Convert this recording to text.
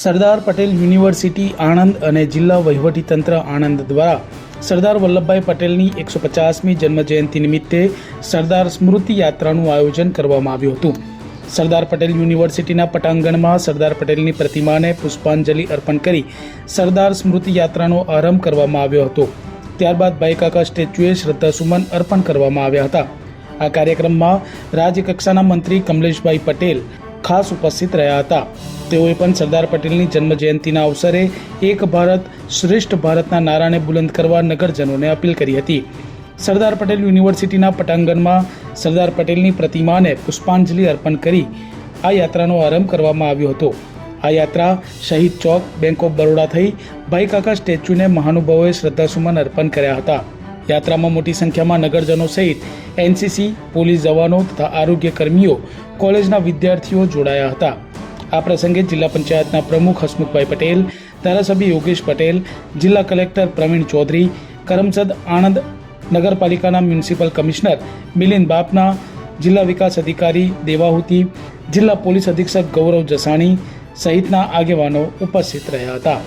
Sardar Patel university Anand અને જિલ્લા વહીવટીતંત્ર આણંદ દ્વારા સરદાર વલ્લભભાઈ પટેલની 150મી જન્મજયંતિ નિમિત્તે સરદાર સ્મૃતિ યાત્રાનું આયોજન કરવામાં આવ્યું હતું. સરદાર પટેલ યુનિવર્સિટીના પટાંગણમાં સરદાર પટેલની પ્રતિમાને પુષ્પાંજલિ અર્પણ કરી સરદાર સ્મૃતિ યાત્રાનો આરંભ કરવામાં આવ્યો હતો. ત્યારબાદ ભાઈકાકા સ્ટેચ્યુએ શ્રદ્ધાસુમન અર્પણ કરવામાં આવ્યા હતા. આ કાર્યક્રમમાં રાજ્યકક્ષાના મંત્રી કમલેશભાઈ પટેલ ખાસ ઉપસ્થિત રહ્યા હતા. તેઓએ પણ સરદાર પટેલની જન્મજયંતિના અવસરે એક ભારત શ્રેષ્ઠ ભારતના નારાને બુલંદ કરવા નગરજનોને અપીલ કરી હતી. સરદાર પટેલ યુનિવર્સિટીના પટાંગણમાં સરદાર પટેલની પ્રતિમાને પુષ્પાંજલિ અર્પણ કરી આ યાત્રાનો આરંભ કરવામાં આવ્યો હતો. આ યાત્રા શહીદ ચોક, બેંક ઓફ બરોડા થઈ ભાઈકાકા સ્ટેચ્યુને મહાનુભાવોએ શ્રદ્ધાસુમન અર્પણ કર્યા હતા. યાત્રામાં મોટી સંખ્યામાં નગરજનો સહિત એનસીસી, પોલીસ જવાનો તથા આરોગ્ય કર્મીઓ, કોલેજના વિદ્યાર્થીઓ જોડાયા હતા. આ પ્રસંગે જિલ્લા પંચાયતના પ્રમુખ હસમુખભાઈ પટેલ, ધારાસભ્ય યોગેશ પટેલ, જિલ્લા કલેક્ટર પ્રવીણ ચૌધરી, કરમસદ આણંદ નગરપાલિકાના મ્યુનિસિપલ કમિશનર મિલિંદ બાપના, જિલ્લા વિકાસ અધિકારી દેવાહુતિ, જિલ્લા પોલીસ અધિક્ષક ગૌરવ જસાણી સહિતના આગેવાનો ઉપસ્થિત રહ્યા હતા.